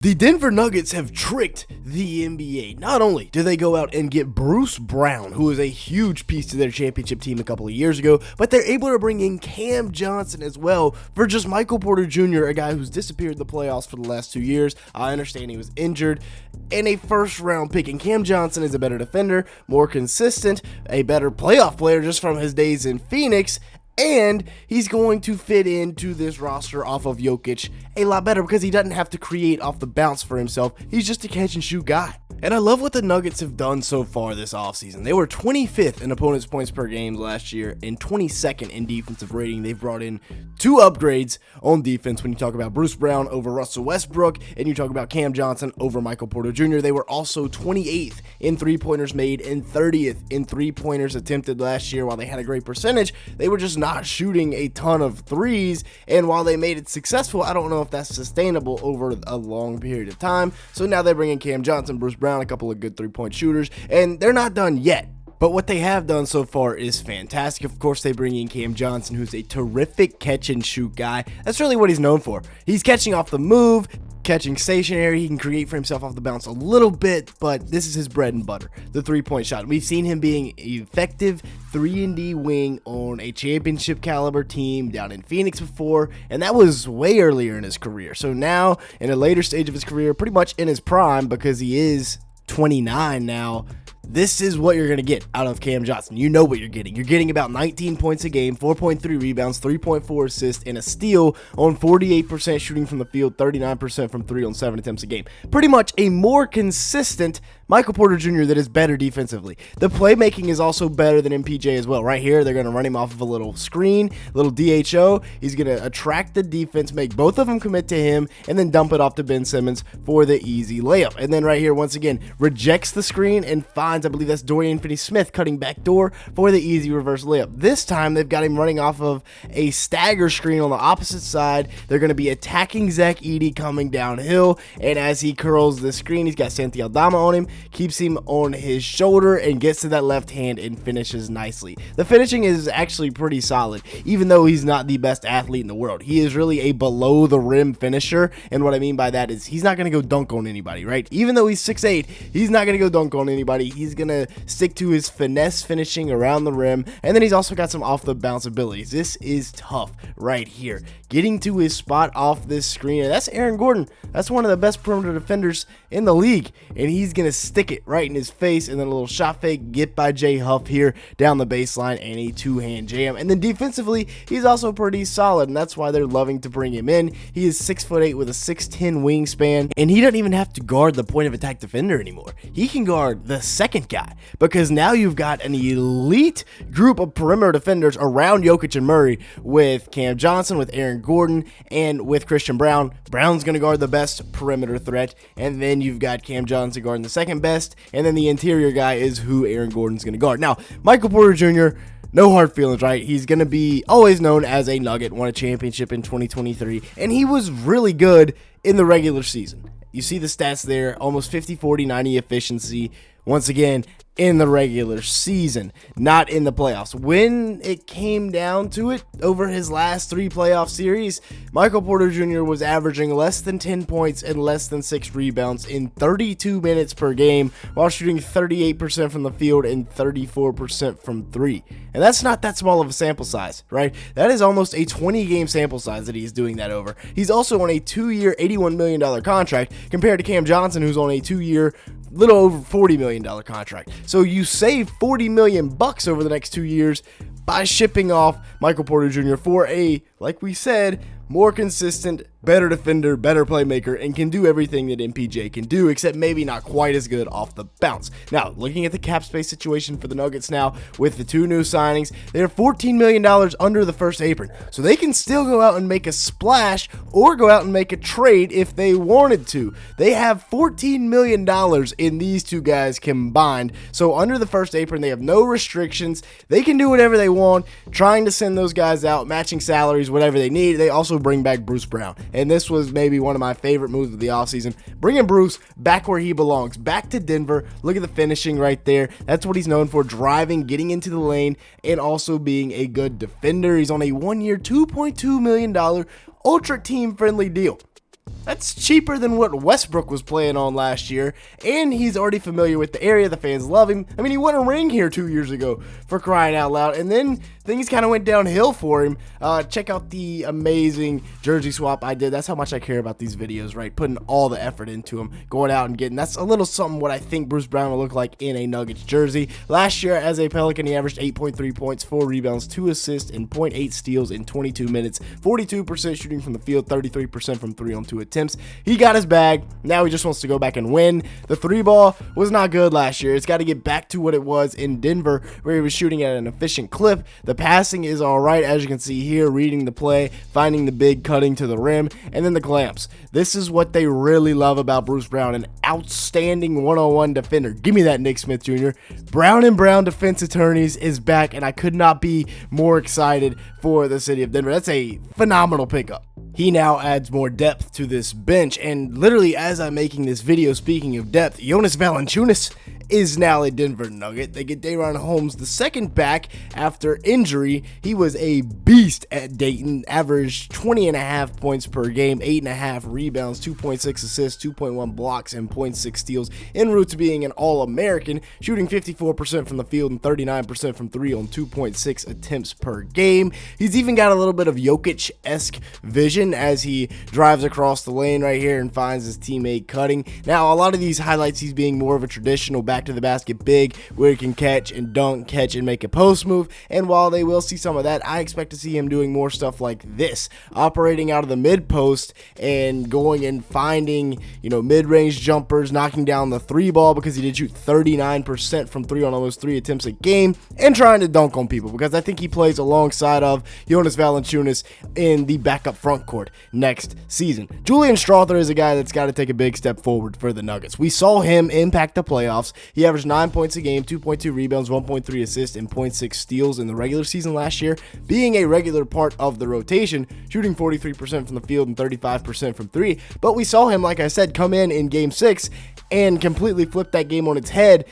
The Denver Nuggets have tricked the NBA. Not only did they go out and get Bruce Brown, who was a huge piece to their championship team a couple of years ago, but they're able to bring in Cam Johnson as well for just Michael Porter Jr., a guy who's disappeared in the playoffs for the last 2 years. I understand he was injured, and a first-round pick. And Cam Johnson is a better defender, more consistent, a better playoff player just from his days in Phoenix. And he's going to fit into this roster off of Jokic a lot better because he doesn't have to create off the bounce for himself. He's just a catch and shoot guy. And I love what the Nuggets have done so far this offseason. They were 25th in opponents' points per game last year and 22nd in defensive rating. They've brought in 2 upgrades on defense when you talk about Bruce Brown over Russell Westbrook and you talk about Cam Johnson over Michael Porter Jr. They were also 28th in three-pointers made and 30th in three-pointers attempted last year. While they had a great percentage, they were just not shooting a ton of threes. And while they made it successful, I don't know if that's sustainable over a long period of time. So now they bring in Cam Johnson, Bruce Brown, a couple of good three-point shooters, and they're not done yet. But what they have done so far is fantastic. Of course, they bring in Cam Johnson, who's a terrific catch-and-shoot guy. That's really what he's known for. He's catching off the move, catching stationary. He can create for himself off the bounce a little bit, but this is his bread and butter, the three-point shot. We've seen him being effective 3-and-D wing on a championship caliber team down in Phoenix before, and that was way earlier in his career. So now, in a later stage of his career, pretty much in his prime, because he is 29 now, this is what you're going to get out of Cam Johnson. You know what you're getting. You're getting about 19 points a game, 4.3 rebounds, 3.4 assists, and a steal on 48% shooting from the field, 39% from 3 on 7 attempts a game. Pretty much a more consistent Michael Porter Jr. that is better defensively. The playmaking is also better than MPJ as well. Right here, they're going to run him off of a little screen, a little DHO. He's going to attract the defense, make both of them commit to him, and then dump it off to Ben Simmons for the easy layup. And then right here, once again, rejects the screen and finds, I believe that's Dorian Finney-Smith cutting back door for the easy reverse layup. This time, they've got him running off of a stagger screen on the opposite side. They're going to be attacking Zach Edey coming downhill, and as he curls the screen, he's got Santi Aldama on him, keeps him on his shoulder, and gets to that left hand and finishes nicely. The finishing is actually pretty solid, even though he's not the best athlete in the world. He is really a below-the-rim finisher, and what I mean by that is he's not going to go dunk on anybody, right? Even though he's 6'8", he's not going to go dunk on anybody. He's going to stick to his finesse finishing around the rim, and then he's also got some off-the-bounce abilities. This is tough right here. Getting to his spot off this screen, and that's Aaron Gordon. That's one of the best perimeter defenders in the league, and he's going to stick it right in his face, and then a little shot fake, get by Jay Huff here down the baseline, and a two-hand jam. And then defensively, he's also pretty solid, and that's why they're loving to bring him in. He is 6'8" with a 6'10" wingspan, and he doesn't even have to guard the point of attack defender anymore. He can guard the second guy, because now you've got an elite group of perimeter defenders around Jokic and Murray with Cam Johnson, with Aaron Gordon, and with Christian Brown. Brown's going to guard the best perimeter threat, and then you've got Cam Johnson guarding the second best, and then the interior guy is who Aaron Gordon's going to guard. Now, Michael Porter Jr., no hard feelings, right? He's going to be always known as a Nugget, won a championship in 2023, and he was really good in the regular season. You see the stats there, almost 50, 40, 90 efficiency. Once again, in the regular season, not in the playoffs. When it came down to it, over his last 3 playoff series, Michael Porter Jr. was averaging less than 10 points and less than 6 rebounds in 32 minutes per game, while shooting 38% from the field and 34% from 3. And that's not that small of a sample size, right? That is almost a 20-game sample size that he's doing that over. He's also on a 2-year, $81 million contract, compared to Cam Johnson, who's on a 2-year, little over $40 million contract. So you save $40 million over the next 2 years by shipping off Michael Porter Jr. for a, like we said, more consistent, better defender, better playmaker, and can do everything that MPJ can do, except maybe not quite as good off the bounce. Now, looking at the cap space situation for the Nuggets now, with the 2 new signings, they're $14 million under the first apron. So they can still go out and make a splash, or go out and make a trade if they wanted to. They have $14 million in these 2 guys combined. So under the first apron, they have no restrictions. They can do whatever they want, trying to send those guys out, matching salaries, whatever they need. They also bring back Bruce Brown. And this was maybe one of my favorite moves of the offseason. Bringing Bruce back where he belongs, back to Denver. Look at the finishing right there. That's what he's known for, driving, getting into the lane, and also being a good defender. He's on a 1-year, $2.2 million ultra team-friendly deal. That's cheaper than what Westbrook was playing on last year, and he's already familiar with the area. The fans love him. I mean, he won a ring here 2 years ago, for crying out loud, and then things kind of went downhill for him. Check out the amazing jersey swap I did. That's how much I care about these videos, right? Putting all the effort into them, going out and getting. That's a little something what I think Bruce Brown will look like in a Nuggets jersey. Last year, as a Pelican, he averaged 8.3 points, 4 rebounds, 2 assists, and 0.8 steals in 22 minutes. 42% shooting from the field, 33% from 3 on 2 attempts. He got his bag. Now he just wants to go back and win. The 3 ball was not good last year. It's got to get back to what it was in Denver, where he was shooting at an efficient clip. The passing is all right, as you can see here, reading the play, finding the big, cutting to the rim, and then the clamps. This is what they really love about Bruce Brown, an outstanding one-on-one defender. Give me that, Nick Smith Jr. Brown and Brown Defense Attorneys is back, and I could not be more excited for the city of Denver. That's a phenomenal pickup. He now adds more depth to this bench, and literally as I'm making this video, speaking of depth, Jonas Valenciunas is now a Denver Nugget. They get Daron Holmes II back after injury. He was a beast at Dayton, averaged 20.5 points per game, 8.5 rebounds, 2.6 assists, 2.1 blocks, and 0.6 steals, en route to being an All-American, shooting 54% from the field and 39% from 3 on 2.6 attempts per game. He's even got a little bit of Jokic-esque vision as he drives across the lane right here and finds his teammate cutting. Now, a lot of these highlights, he's being more of a traditional back to the basket big, where he can catch and dunk, catch and make a post move. And while they will see some of that, I expect to see him doing more stuff like this, operating out of the mid post and going and finding, mid-range jumpers, knocking down the 3 ball, because he did shoot 39% from 3 on almost 3 attempts a game, and trying to dunk on people, because I think he plays alongside of Jonas Valenciunas in the backup front court next season. Julian Strawther is a guy that's got to take a big step forward for the Nuggets. We saw him impact the playoffs. He averaged 9 points a game, 2.2 rebounds, 1.3 assists, and 0.6 steals in the regular season last year, being a regular part of the rotation, shooting 43% from the field and 35% from 3. But we saw him, like I said, come in Game 6 and completely flip that game on its head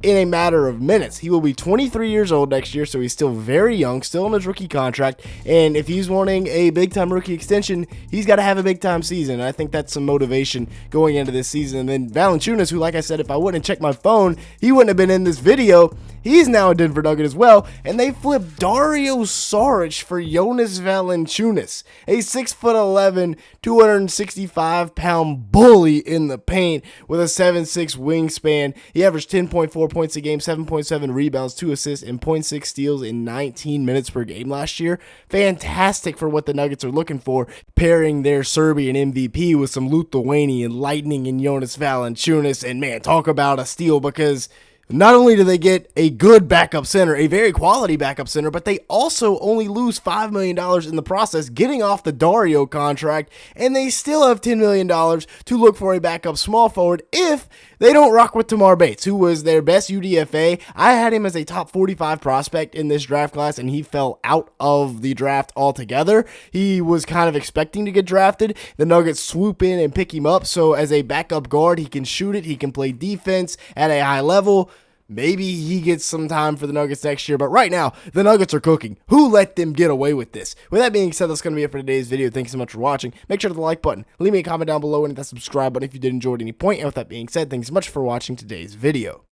in a matter of minutes. He will be 23 years old next year, so he's still very young, still on his rookie contract, and if he's wanting a big-time rookie extension, he's got to have a big-time season, and I think that's some motivation going into this season. And then Valanciunas, who, like I said, if I wouldn't check my phone, he wouldn't have been in this video. He's now a Denver Nugget as well, and they flipped Dario Saric for Jonas Valanciunas, a 6'11", 265-pound bully in the paint with a 7'6" wingspan. He averaged 10.4 points a game, 7.7 rebounds, 2 assists, and 0.6 steals in 19 minutes per game last year. Fantastic for what the Nuggets are looking for, pairing their Serbian MVP with some Lithuanian lightning in Jonas Valanciunas. And man, talk about a steal, because not only do they get a good backup center, a very quality backup center, but they also only lose $5 million in the process, getting off the Dario contract, and they still have $10 million to look for a backup small forward if they don't rock with Tamar Bates, who was their best UDFA. I had him as a top 45 prospect in this draft class, and he fell out of the draft altogether. He was kind of expecting to get drafted. The Nuggets swoop in and pick him up, so as a backup guard, he can shoot it, he can play defense at a high level. Maybe he gets some time for the Nuggets next year, but right now, the Nuggets are cooking. Who let them get away with this? With that being said, that's going to be it for today's video. Thanks so much for watching. Make sure to hit the like button. Leave me a comment down below and hit that subscribe button if you did enjoy at any point. And with that being said, thanks so much for watching today's video.